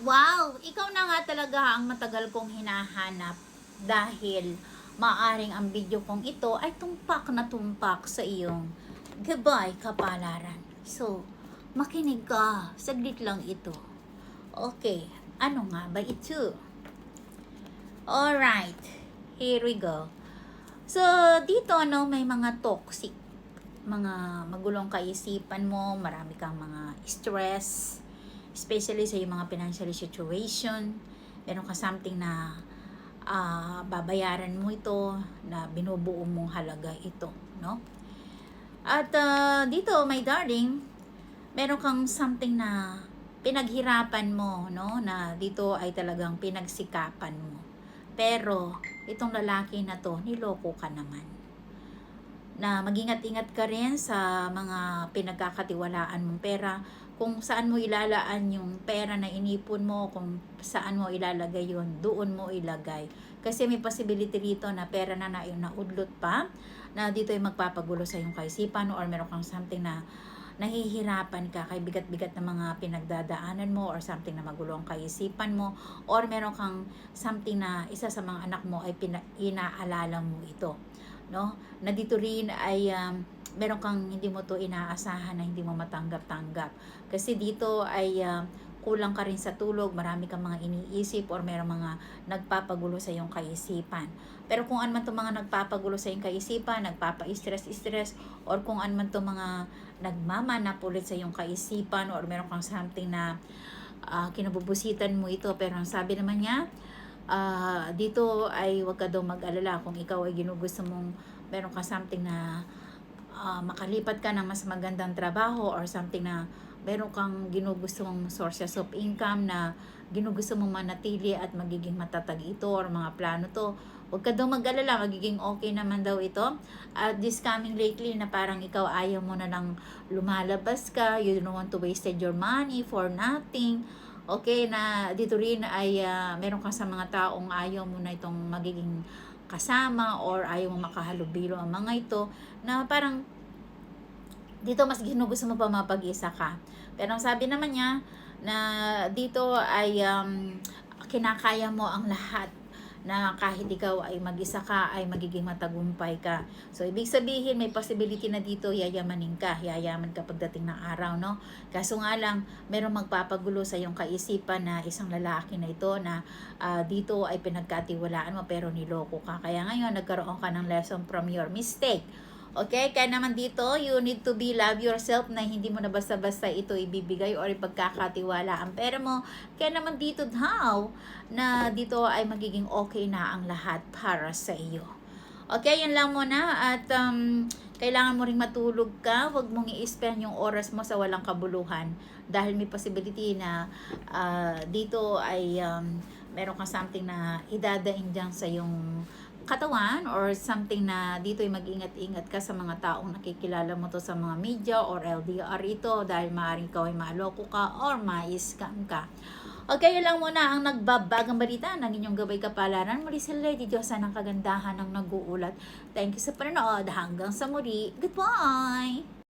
Wow! Ikaw na nga talaga ang matagal kong hinahanap dahil maaring ang video kong ito ay tumpak na tumpak sa iyong gabay kapalaran. So, makinig ka. Saglit lang ito. Okay, ano nga ba ito? Alright, here we go. So, dito may mga toxic, mga magulong kaisipan mo, marami kang mga stress, especially sa yung mga financial situation. Meron ka something na babayaran mo ito, na binubuo mong halaga ito, no? At dito, my darling, meron kang something na pinaghirapan mo, no? Na dito ay talagang pinagsikapan mo. Pero, itong lalaki na to, niloko ka naman. Na mag-ingat-ingat ka rin sa mga pinagkakatiwalaan mong pera, kung saan mo ilalaan yung pera na inipon mo, kung saan mo ilalagay yun, doon mo ilagay. Kasi may possibility rito na pera na naudlot pa, na dito ay magpapagulo sa iyong kaisipan, or meron kang something na nahihirapan ka kay bigat-bigat na mga pinagdadaanan mo, or something na magulo ang kaisipan mo, or meron kang something na isa sa mga anak mo ay inaalala mo ito, no? Na dito rin ay meron kang hindi mo to inaasahan, na hindi mo matanggap-tanggap. Kasi dito ay kulang ka rin sa tulog, marami kang mga iniisip, or meron mga nagpapagulo sa iyong kaisipan. Pero kung ano man itong mga nagpapagulo sa iyong kaisipan, nagpapa-stress, or kung ano man itong mga nagmamanapulit sa iyong kaisipan, or meron kang something na kinabubusitan mo ito, pero ang sabi naman niya, dito ay huwag ka daw mag-alala kung ikaw ay ginugusto mong meron ka something na makalipat ka ng mas magandang trabaho, or something na meron kang ginugusto mong sources of income na ginugusto mong manatili at magiging matatag ito, or mga plano to. Huwag ka daw mag-alala, magiging okay naman daw ito. At this coming lately na parang ikaw ayaw mo na lang lumalabas ka, you don't want to waste your money for nothing. Okay, na dito rin ay meron ka sa mga taong ayaw mo na itong magiging kasama, or ayaw mo makahalubilo ang mga ito, na parang dito mas ginugusto mo pa mapag-isa ka. Pero ang sabi naman niya na dito ay kinakaya mo ang lahat, na kahit ikaw ay mag-isa ka ay magiging matagumpay ka. So ibig sabihin may possibility na dito yayamanin ka, yayaman ka pagdating ng araw, no? Kaso nga lang merong magpapagulo sa iyong kaisipan na isang lalaki na ito na dito ay pinagkatiwalaan mo pero niloko ka. Kaya ngayon nagkaroon ka ng lesson from your mistake. Okay, kaya naman dito, you need to be love yourself, na hindi mo na basta-basta ito ibibigay or ipagkakatiwala ang pera mo. Kaya naman dito daw, na dito ay magiging okay na ang lahat para sa iyo. Okay, yan lang muna. At kailangan mo ring matulog ka. Huwag mong i-spend yung oras mo sa walang kabuluhan. Dahil may possibility na dito ay meron kang something na idadaing dyan sa yung katawan, or something na dito ay mag-ingat-ingat ka sa mga taong nakikilala mo to sa mga media or LDR ito, dahil maaaring ikaw ay maloko ka or ma-scam ka. Okay, yun lang muna ang nagbabagang balita ng inyong gabay kapalaran. Muli si Lady Diyosa ng kagandahan ng nag-uulat. Thank you sa panonood. Hanggang sa muli. Goodbye!